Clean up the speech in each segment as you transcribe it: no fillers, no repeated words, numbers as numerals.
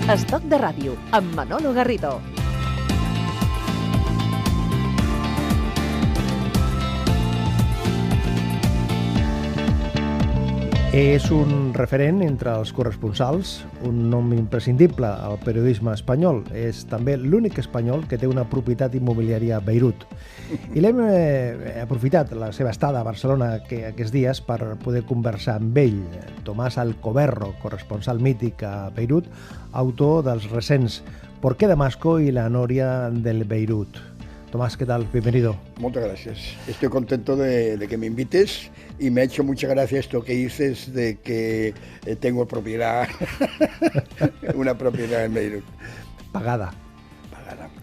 Estoc de ràdio, amb Manolo Garrido. És un referent entre els corresponsals, un nom imprescindible al periodisme espanyol. És també l'únic espanyol que té una propietat immobiliària a Beirut. I l'hem aprofitat, la seva estada a Barcelona aquests dies, per poder conversar amb ell. Tomàs Alcoberro, corresponsal mític a Beirut, autor dels recents ¿Por qué Damasco? Y la noria del Beirut. Tomás, ¿qué tal? Bienvenido. Muchas gracias. Estoy contento de que me invites y me ha hecho mucha gracia esto que dices de que tengo propiedad, una propiedad en Beirut. Pagada.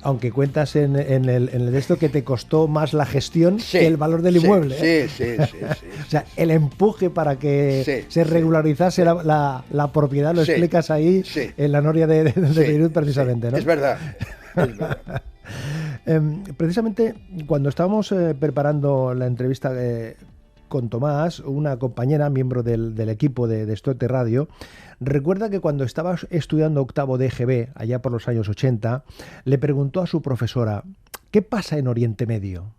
Aunque cuentas en el de esto que te costó más la gestión que el valor del inmueble. Sí. O sea, el empuje para que se regularizase la propiedad, lo explicas ahí en la noria de Beirut precisamente, ¿no? Es verdad. Precisamente cuando estábamos preparando la entrevista con Tomás, una compañera, miembro del equipo de Estoc de Radio, recuerda que cuando estaba estudiando octavo de EGB, allá por los años 80, le preguntó a su profesora, ¿qué pasa en Oriente Medio?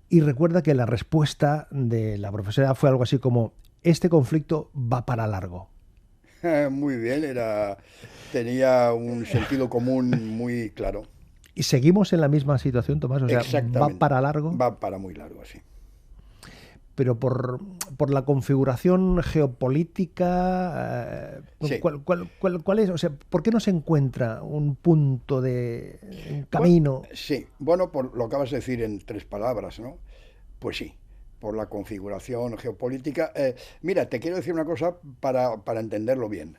Y recuerda que la respuesta de la profesora fue algo así como, este conflicto va para largo. Muy bien, tenía un sentido común muy claro. ¿Y seguimos en la misma situación, Tomás? O sea, ¿va para largo? Va para muy largo, sí. Pero por la configuración geopolítica, ¿cuál es? O sea, ¿por qué no se encuentra un punto un camino? Bueno, por lo acabas de decir en 3 palabras, ¿no? Pues sí, por la configuración geopolítica. Mira, te quiero decir una cosa para entenderlo bien,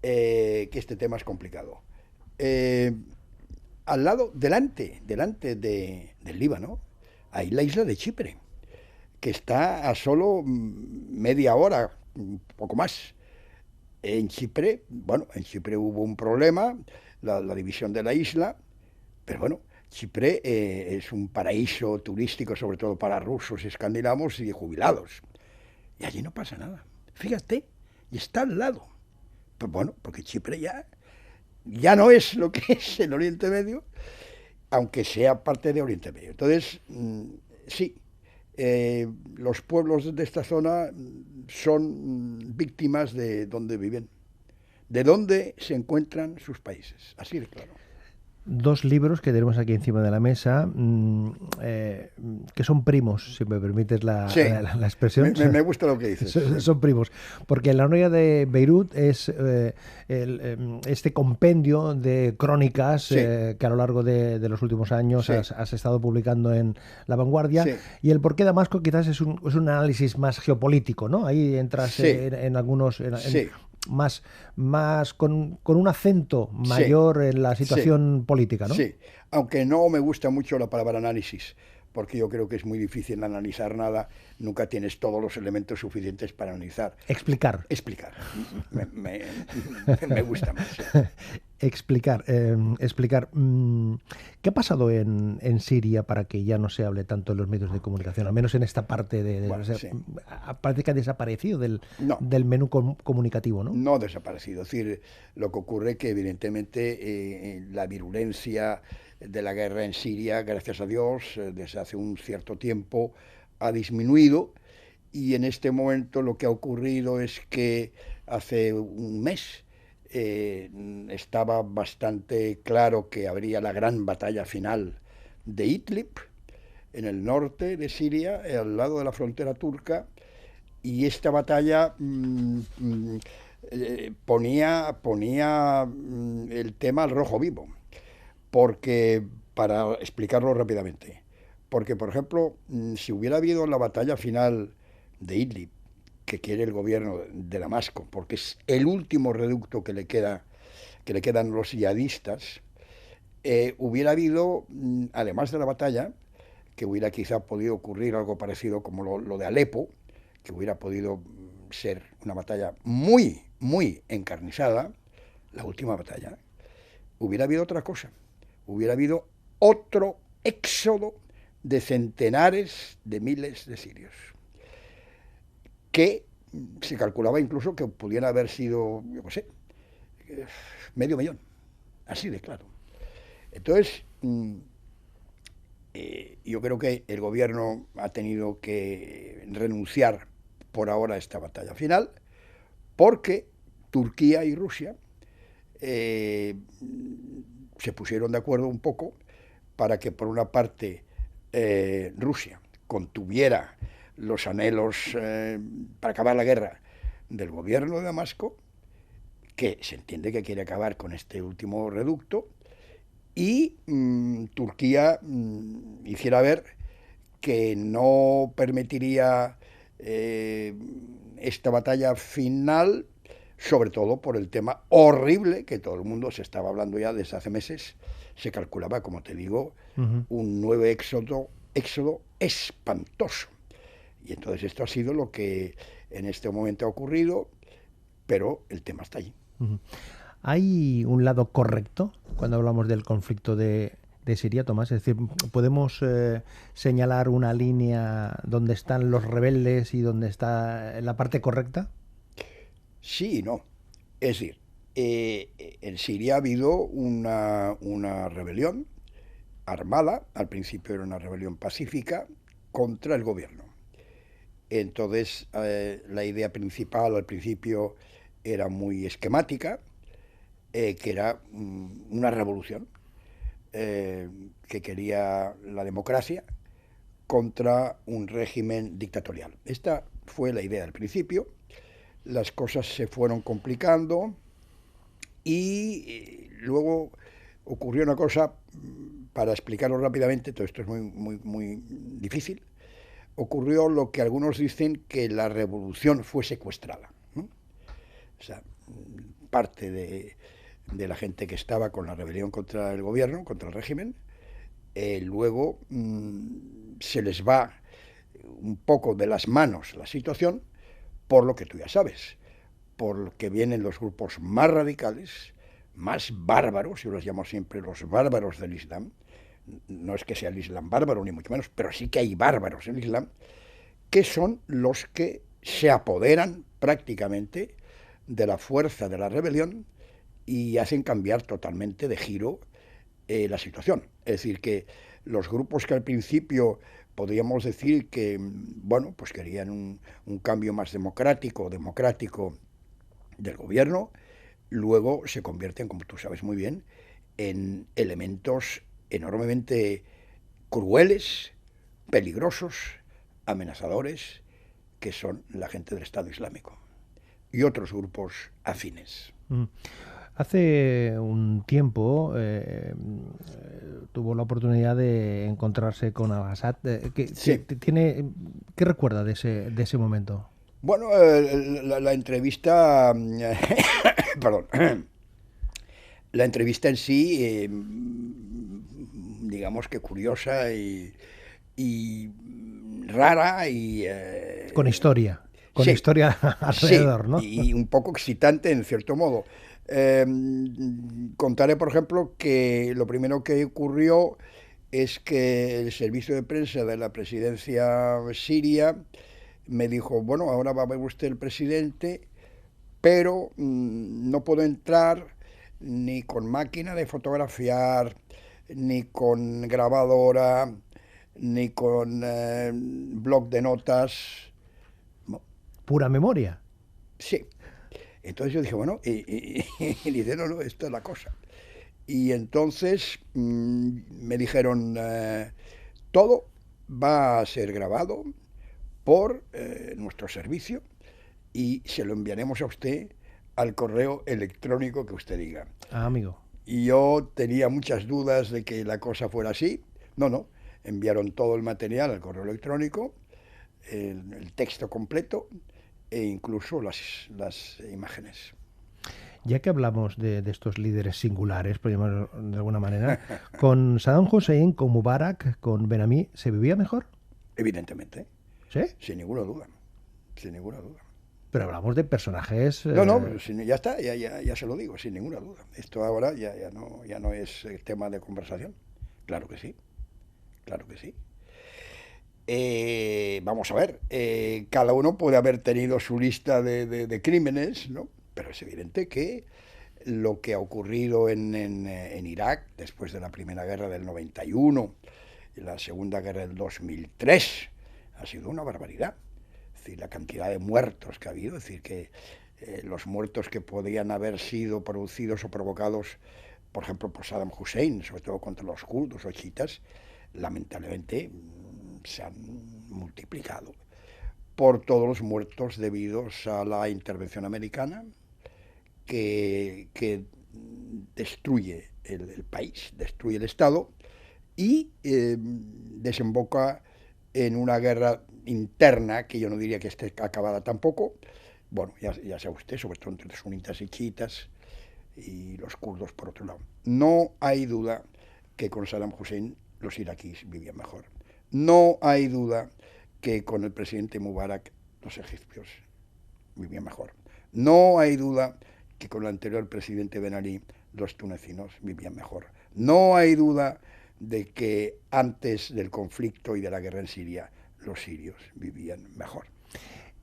que este tema es complicado. Al lado, delante del Líbano, hay la isla de Chipre, que está a solo media hora, un poco más. En Chipre hubo un problema, la división de la isla, pero bueno, Chipre es un paraíso turístico, sobre todo para rusos, escandinavos y jubilados. Y allí no pasa nada. Fíjate, y está al lado. Pues bueno, porque Chipre ya no es lo que es el Oriente Medio, aunque sea parte de Oriente Medio. Entonces, sí. Los pueblos de esta zona son víctimas de donde viven, de donde se encuentran sus países, así de claro. 2 libros que tenemos aquí encima de la mesa, que son primos, si me permites la expresión. Me gusta lo que dices. Son primos, porque la noria de Beirut es este compendio de crónicas que a lo largo de los últimos años has estado publicando en La Vanguardia, y el por qué Damasco quizás es un análisis más geopolítico, ¿no? Ahí entras en algunos... Más con un acento mayor en la situación política, ¿no? Sí, aunque no me gusta mucho la palabra análisis, porque yo creo que es muy difícil analizar nada, nunca tienes todos los elementos suficientes para analizar. Explicar. Me gusta más. Explicar. ¿Qué ha pasado en Siria para que ya no se hable tanto en los medios de comunicación? Al menos en esta parte parece que ha desaparecido del menú comunicativo, ¿no? No ha desaparecido. Es decir, lo que ocurre es que evidentemente la virulencia de la guerra en Siria, gracias a Dios, desde hace un cierto tiempo ha disminuido, y en este momento lo que ha ocurrido es que hace un mes estaba bastante claro que habría la gran batalla final de Idlib, en el norte de Siria, al lado de la frontera turca, y esta batalla ponía el tema al rojo vivo, porque, para explicarlo rápidamente, porque, por ejemplo, si hubiera habido la batalla final de Idlib, que quiere el gobierno de Damasco, porque es el último reducto que le quedan los yihadistas, hubiera habido, además de la batalla, que hubiera quizá podido ocurrir algo parecido como lo de Alepo, que hubiera podido ser una batalla muy, muy encarnizada, la última batalla, hubiera habido otra cosa, hubiera habido otro éxodo de centenares de miles de sirios, que se calculaba incluso que pudieran haber sido, medio millón, así de claro. Entonces, yo creo que el gobierno ha tenido que renunciar por ahora a esta batalla final, porque Turquía y Rusia se pusieron de acuerdo un poco para que, por una parte, Rusia contuviera los anhelos para acabar la guerra del gobierno de Damasco, que se entiende que quiere acabar con este último reducto, y Turquía hiciera ver que no permitiría esta batalla final, sobre todo por el tema horrible que todo el mundo se estaba hablando ya desde hace meses. Se calculaba, como te digo, un nuevo éxodo espantoso. Y entonces esto ha sido lo que en este momento ha ocurrido, pero el tema está allí. ¿Hay un lado correcto cuando hablamos del conflicto de Siria, Tomás? Es decir, ¿podemos señalar una línea donde están los rebeldes y donde está la parte correcta? Sí y no. Es decir, en Siria ha habido una rebelión armada, al principio era una rebelión pacífica, contra el gobierno. Entonces, la idea principal al principio era muy esquemática, que era una revolución que quería la democracia contra un régimen dictatorial. Esta fue la idea al principio. Las cosas se fueron complicando y luego ocurrió una cosa, para explicarlo rápidamente, todo esto es muy difícil. Ocurrió lo que algunos dicen que la revolución fue secuestrada, ¿no? O sea, parte de la gente que estaba con la rebelión contra el gobierno, contra el régimen, luego se les va un poco de las manos la situación, por lo que tú ya sabes, porque vienen los grupos más radicales, más bárbaros, yo los llamo siempre los bárbaros del Islam. No es que sea el Islam bárbaro, ni mucho menos, pero sí que hay bárbaros en el Islam, que son los que se apoderan prácticamente de la fuerza de la rebelión y hacen cambiar totalmente de giro la situación. Es decir, que los grupos que al principio podríamos decir que, bueno, pues querían un cambio más democrático del gobierno, luego se convierten, como tú sabes muy bien, en elementos enormemente crueles, peligrosos, amenazadores, que son la gente del Estado Islámico y otros grupos afines. Hace un tiempo tuvo la oportunidad de encontrarse con Al-Assad. Sí. ¿Qué recuerda de ese momento? Bueno, la entrevista, perdón, la entrevista en sí, digamos que curiosa y rara y... Con historia sí, historia alrededor, sí, ¿no? y un poco excitante en cierto modo. Contaré, por ejemplo, que lo primero que ocurrió es que el servicio de prensa de la presidencia siria me dijo, bueno, ahora va a ver usted el presidente, pero no puedo entrar ni con máquina de fotografiar, ni con grabadora, ni con bloc de notas. No. Pura memoria. Sí. Entonces yo dije, bueno, y dice, no, esto es la cosa. Y entonces me dijeron, todo va a ser grabado por nuestro servicio y se lo enviaremos a usted al correo electrónico que usted diga. Ah, amigo. Y yo tenía muchas dudas de que la cosa fuera así. No, enviaron todo el material al correo electrónico, el texto completo e incluso las imágenes. Ya que hablamos de estos líderes singulares, por llamarlo de alguna manera, ¿con Saddam Hussein, con Mubarak, con Ben Ali, se vivía mejor? Evidentemente. ¿Sí? Sin ninguna duda. Sin ninguna duda. Pero hablamos de personajes... No, ya está, ya se lo digo, sin ninguna duda. Esto ahora ya no es tema de conversación. Claro que sí. Claro que sí. Vamos a ver, cada uno puede haber tenido su lista de crímenes, ¿no? Pero es evidente que lo que ha ocurrido en Irak después de la Primera Guerra del 91 y la Segunda Guerra del 2003. Ha sido una barbaridad. Es decir, la cantidad de muertos que ha habido, es decir, que los muertos que podían haber sido producidos o provocados, por ejemplo, por Saddam Hussein, sobre todo contra los kurdos o chiitas, lamentablemente se han multiplicado por todos los muertos debidos a la intervención americana que destruye el país, destruye el Estado y desemboca en una guerra interna que yo no diría que esté acabada tampoco. Bueno, ya sabe usted, sobre todo entre los sunitas y chiitas y los kurdos por otro lado. No hay duda que con Saddam Hussein los iraquíes vivían mejor. No hay duda que con el presidente Mubarak los egipcios vivían mejor. No hay duda que con el anterior presidente Ben Ali los tunecinos vivían mejor. No hay duda de que antes del conflicto y de la guerra en Siria los sirios vivían mejor.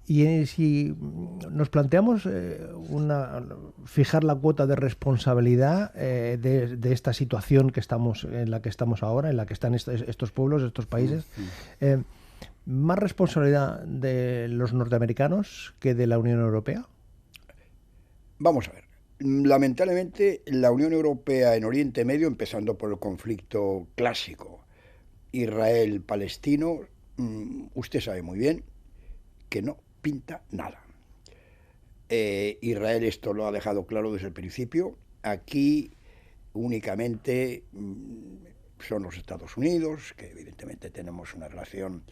Y si nos planteamos fijar la cuota de responsabilidad de esta situación en la que estamos ahora, en la que están estos pueblos, estos países, ¿más responsabilidad de los norteamericanos que de la Unión Europea? Vamos a ver. Lamentablemente, la Unión Europea en Oriente Medio, empezando por el conflicto clásico Israel-Palestino, usted sabe muy bien que no pinta nada. Israel esto lo ha dejado claro desde el principio. Aquí únicamente son los Estados Unidos, que evidentemente tenemos una relación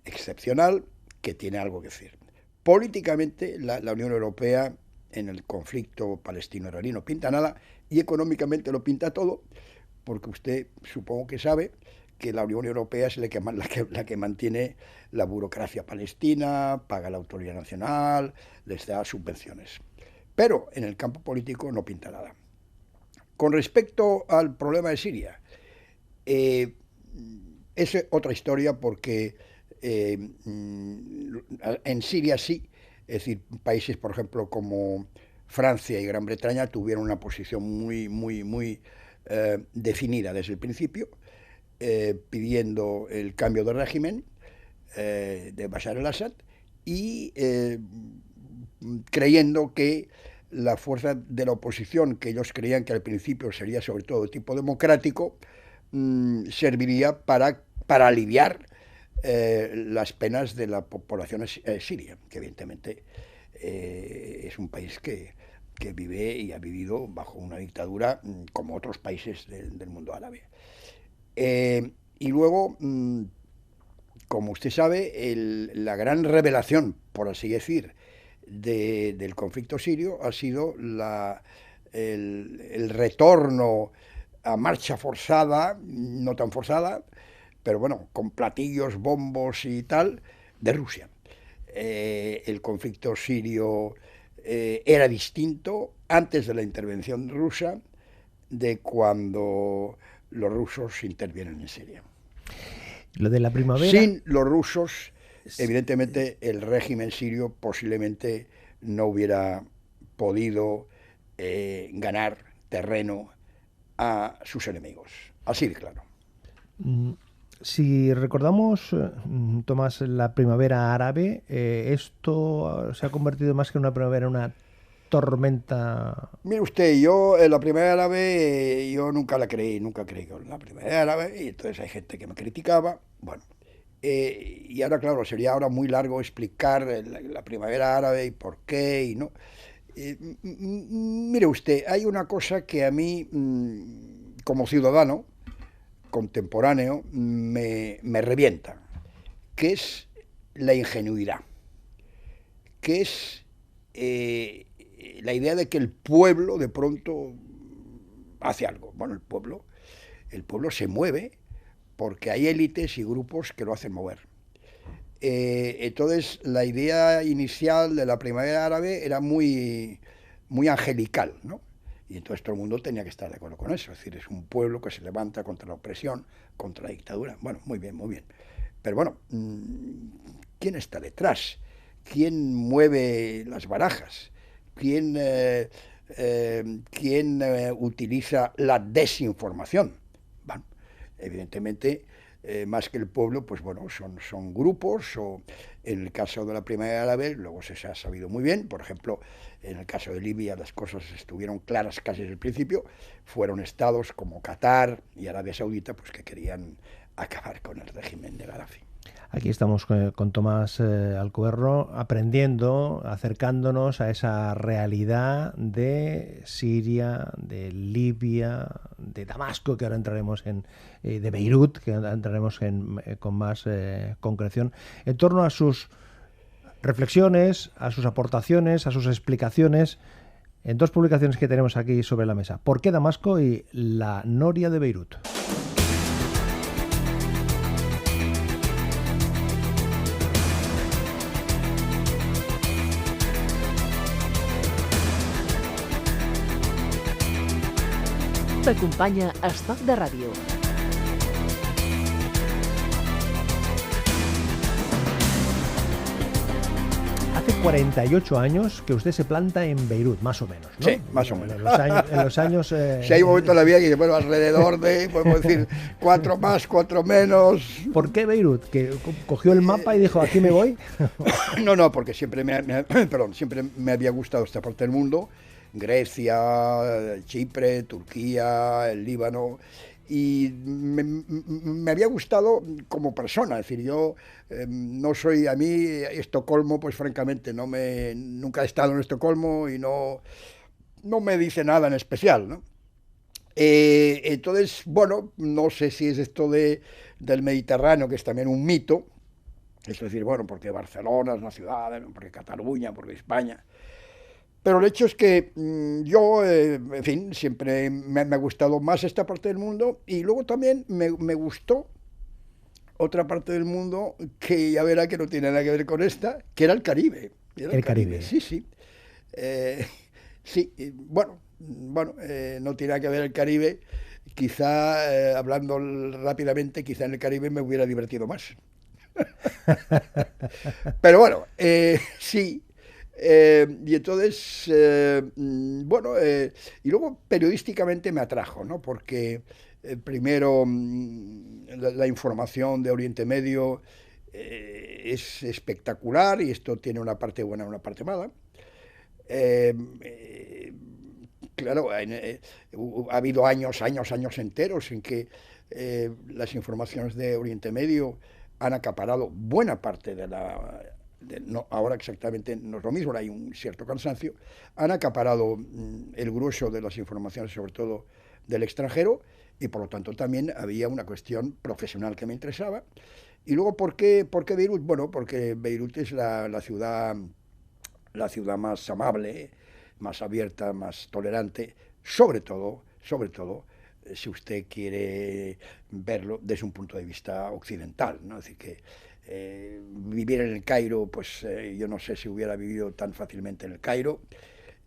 excepcional, que tiene algo que decir. Políticamente, la Unión Europea en el conflicto palestino-israelí no pinta nada y económicamente lo pinta todo, porque usted supongo que sabe que la Unión Europea es la que mantiene la burocracia palestina, paga la autoridad nacional, les da subvenciones. Pero en el campo político no pinta nada. Con respecto al problema de Siria, es otra historia porque en Siria sí, es decir, países, por ejemplo, como Francia y Gran Bretaña tuvieron una posición muy definida desde el principio, pidiendo el cambio de régimen de Bashar al-Assad y creyendo que la fuerza de la oposición, que ellos creían que al principio sería sobre todo de tipo democrático, serviría para aliviar las penas de la población siria, que evidentemente es un país que vive y ha vivido bajo una dictadura como otros países del mundo árabe. Y luego, como usted sabe, la gran revelación, por así decir, del conflicto sirio ha sido el retorno a marcha forzada, no tan forzada, pero bueno, con platillos, bombos y tal, de Rusia. El conflicto sirio era distinto antes de la intervención rusa de cuando los rusos intervienen en Siria. Lo de la primavera. Sin los rusos, evidentemente, el régimen sirio posiblemente no hubiera podido ganar terreno a sus enemigos. Así de claro. Si recordamos, Tomás, la primavera árabe, esto se ha convertido más que en una primavera en una tormenta. Mire usted, yo la primavera árabe yo nunca creí con la primavera árabe, y entonces hay gente que me criticaba. Bueno, y ahora claro, sería ahora muy largo explicar la primavera árabe y por qué y no. Mire usted, hay una cosa que a mí, como ciudadano contemporáneo, me revienta, que es la ingenuidad, que es la idea de que el pueblo de pronto hace algo. Bueno, el pueblo se mueve porque hay élites y grupos que lo hacen mover. Entonces, la idea inicial de la primavera árabe era muy angelical, ¿no? Y entonces todo el mundo tenía que estar de acuerdo con eso. Es decir, es un pueblo que se levanta contra la opresión, contra la dictadura. Bueno, muy bien, muy bien. Pero bueno, ¿quién está detrás? ¿Quién mueve las barajas? ¿Quién ¿Quién utiliza la desinformación? Bueno, evidentemente, más que el pueblo, pues bueno, son grupos, o en el caso de la Primavera Árabe, luego se ha sabido muy bien, por ejemplo, en el caso de Libia las cosas estuvieron claras casi desde el principio, fueron estados como Qatar y Arabia Saudita pues que querían acabar con el régimen de Gaddafi. Aquí estamos con Tomás Alcuerro aprendiendo, acercándonos a esa realidad de Siria, de Libia, de Damasco, que ahora entraremos de Beirut, que entraremos con más concreción, en torno a sus reflexiones, a sus aportaciones, a sus explicaciones, en dos publicaciones que tenemos aquí sobre la mesa. ¿Por qué Damasco? Y la Noria de Beirut. T'acompanya Estoc de Ràdio. Hace 48 años que usted se planta en Beirut, más o menos, ¿no? Sí, más o menos. En los años si hay un momento en la vida que, bueno, alrededor de, podemos decir, 4 más, 4 menos. ¿Por qué Beirut? ¿Que cogió el mapa y dijo, aquí me voy? No, porque siempre siempre me había gustado esta parte del mundo. Grecia, Chipre, Turquía, el Líbano, y me había gustado como persona, es decir, yo no soy, a mí Estocolmo, pues francamente, nunca he estado en Estocolmo y no me dice nada en especial, ¿no? Entonces, bueno, no sé si es esto del Mediterráneo, que es también un mito, es decir, bueno, porque Barcelona es una ciudad, porque Cataluña, porque España. Pero el hecho es que yo, en fin, siempre me ha gustado más esta parte del mundo, y luego también me gustó otra parte del mundo que ya verá que no tiene nada que ver con esta, que era el Caribe. El Caribe. Sí. Sí, bueno, no tiene nada que ver el Caribe. Quizá, hablando rápidamente, quizá en el Caribe me hubiera divertido más. Pero bueno, sí. Y entonces, y luego periodísticamente me atrajo, ¿no? Porque primero la información de Oriente Medio es espectacular, y esto tiene una parte buena y una parte mala. Claro, ha habido años enteros en que las informaciones de Oriente Medio han acaparado buena parte de no, ahora exactamente no es lo mismo, hay un cierto cansancio, han acaparado el grueso de las informaciones, sobre todo del extranjero, y por lo tanto también había una cuestión profesional que me interesaba. Y luego, ¿por qué Beirut? Bueno, porque Beirut es la ciudad más amable, más abierta, más tolerante, sobre todo, si usted quiere verlo desde un punto de vista occidental, ¿no? Es decir, que vivir en el Cairo, pues yo no sé si hubiera vivido tan fácilmente en el Cairo.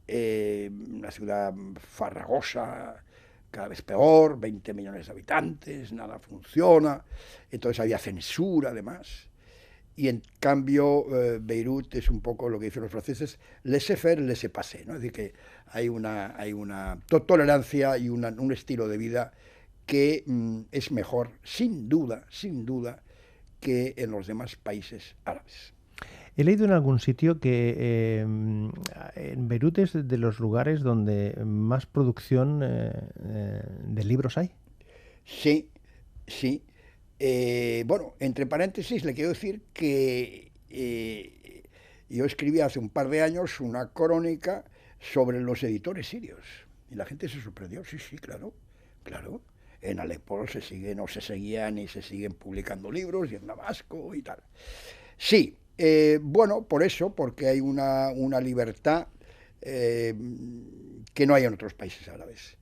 Una ciudad farragosa, cada vez peor, 20 millones de habitantes, nada funciona, entonces había censura además. Y en cambio Beirut es un poco lo que dicen los franceses, laissez-faire, laissez-passer, ¿no? Es decir, que hay una tolerancia y un estilo de vida que es mejor, sin duda, que en los demás países árabes. He leído en algún sitio que en Beirut es de los lugares donde más producción de libros hay. Sí. Bueno, entre paréntesis le quiero decir que yo escribí hace un par de años una crónica sobre los editores sirios, y la gente se sorprendió. Sí, claro. En Alepo se seguían y se siguen publicando libros, y en Damasco y tal. Sí, bueno, por eso, porque hay una libertad que no hay en otros países árabes.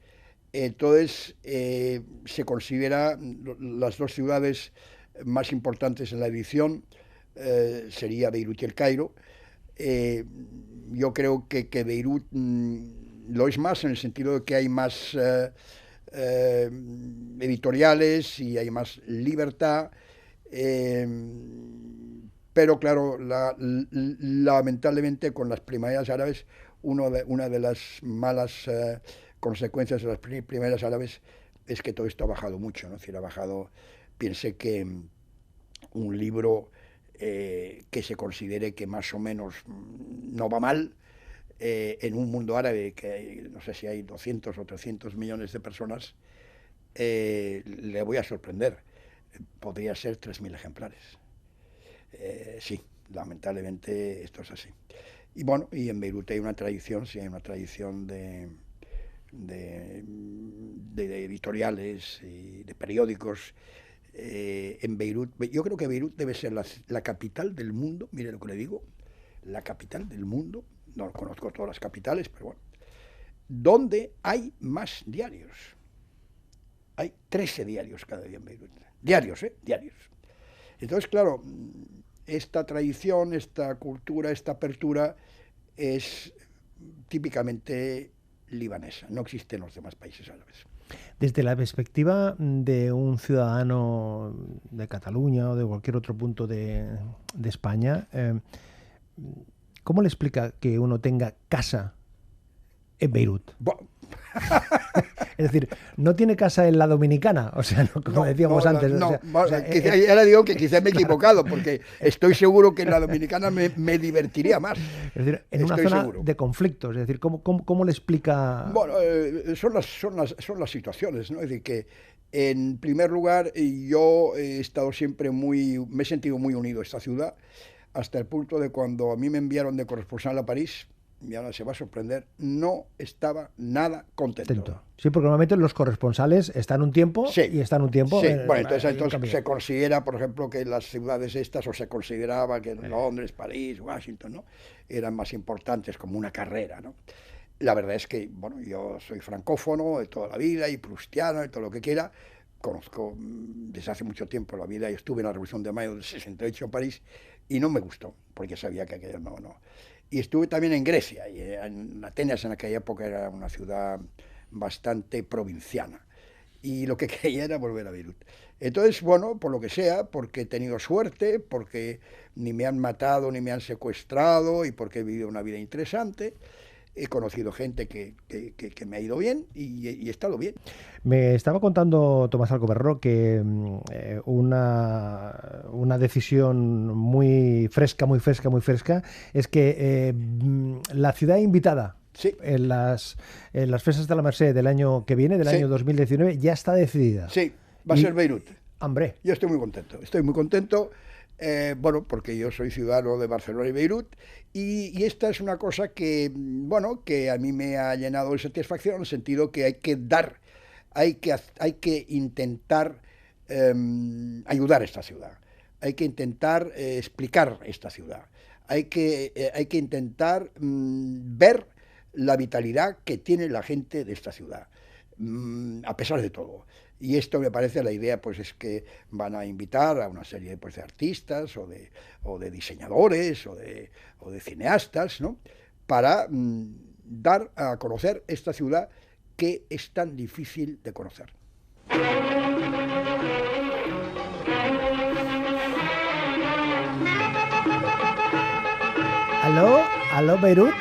Entonces, se considera las dos ciudades más importantes en la edición, sería Beirut y el Cairo. Yo creo que Beirut lo es más en el sentido de que hay más editoriales y hay más libertad, pero claro, lamentablemente con las primaveras árabes una de las malas consecuencias de las primeras árabes es que todo esto ha bajado mucho, ¿no? Es decir, ha bajado, piense que un libro que se considere que más o menos no va mal, en un mundo árabe que no sé si hay 200 o 300 millones de personas, le voy a sorprender, podría ser 3.000 ejemplares. Sí, lamentablemente esto es así. Y bueno, y en Beirut hay una tradición, sí, hay una tradición de editoriales y de periódicos. En Beirut, yo creo que Beirut debe ser la capital del mundo, mire lo que le digo, la capital del mundo, no conozco todas las capitales, pero bueno, donde hay más diarios. Hay 13 diarios cada día en Beirut. Diarios, diarios. Entonces, claro, esta tradición, esta cultura, esta apertura es típicamente libanesa, no existe en los demás países árabes. Desde la perspectiva de un ciudadano de Cataluña o de cualquier otro punto de España, ¿cómo le explica que uno tenga casa en Beirut? Es decir, no tiene casa en la Dominicana, o sea, como decíamos antes. Ahora digo que quizás me he equivocado, porque estoy seguro que en la Dominicana me divertiría más. Es decir, en una zona de conflictos, es decir, ¿cómo le explica? Bueno, son las situaciones, ¿no? Es decir, que en primer lugar yo he estado siempre me he sentido muy unido a esta ciudad, hasta el punto de cuando a mí me enviaron de corresponsal a París, y ahora se va a sorprender, no estaba nada contento. Sí, porque normalmente los corresponsales están un tiempo y están un tiempo. Sí, bueno, entonces se considera, por ejemplo, que las ciudades estas, o se consideraba que Londres, París, Washington, ¿no?, eran más importantes como una carrera, ¿no? La verdad es que, bueno, yo soy francófono de toda la vida y proustiano y todo lo que quiera. Conozco desde hace mucho tiempo la vida y estuve en la Revolución de Mayo del 68 en París y no me gustó, porque sabía que aquello no. Y estuve también en Grecia, y en Atenas en aquella época era una ciudad bastante provinciana. Y lo que quería era volver a Beirut. Entonces, bueno, por lo que sea, porque he tenido suerte, porque ni me han matado ni me han secuestrado y porque he vivido una vida interesante, he conocido gente que me ha ido bien y he estado bien. Me estaba contando Tomás Alcoberro que una decisión muy fresca es que la ciudad invitada en las fiestas de la Merced del año que viene, del año 2019, ya está decidida. Sí, va a ser Beirut. Hombre. Yo estoy muy contento. Bueno, porque yo soy ciudadano de Barcelona y Beirut, y esta es una cosa que, bueno, que a mí me ha llenado de satisfacción, en el sentido que hay que intentar ayudar a esta ciudad, hay que intentar explicar esta ciudad, hay que intentar ver la vitalidad que tiene la gente de esta ciudad, a pesar de todo. Y esto me parece, la idea pues es que van a invitar a una serie pues, de artistas o de diseñadores o de cineastas, ¿no?, para dar a conocer esta ciudad que es tan difícil de conocer. ¿Aló, Beirut?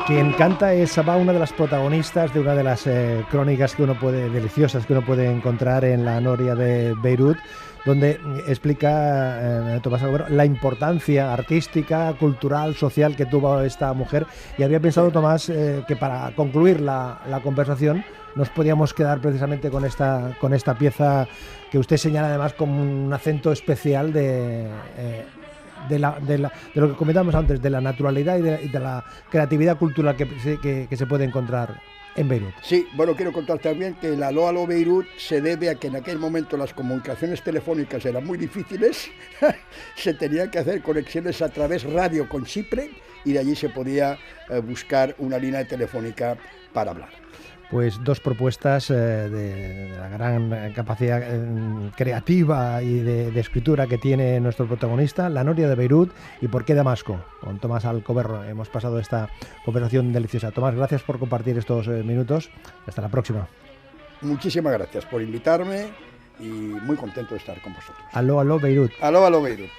Quien canta es Sabah, una de las protagonistas de una de las crónicas deliciosas que uno puede encontrar en la Noria de Beirut, donde explica Tomás Alcoberro la importancia artística, cultural, social que tuvo esta mujer. Y había pensado, Tomás, que para concluir la conversación nos podíamos quedar precisamente con esta pieza que usted señala además como un acento especial de lo que comentábamos antes, de la naturalidad y de la creatividad cultural que se puede encontrar en Beirut. Sí, bueno, quiero contar también que el Aló Aló Beirut se debe a que en aquel momento las comunicaciones telefónicas eran muy difíciles, se tenían que hacer conexiones a través radio con Chipre y de allí se podía buscar una línea telefónica para hablar. Pues dos propuestas de la gran capacidad creativa y de escritura que tiene nuestro protagonista, La Noria de Beirut y ¿Por qué Damasco?, con Tomás Alcoberro. Hemos pasado esta conversación deliciosa. Tomás, gracias por compartir estos minutos. Hasta la próxima. Muchísimas gracias por invitarme y muy contento de estar con vosotros. Aló, aló, Beirut. Aló, aló, Beirut.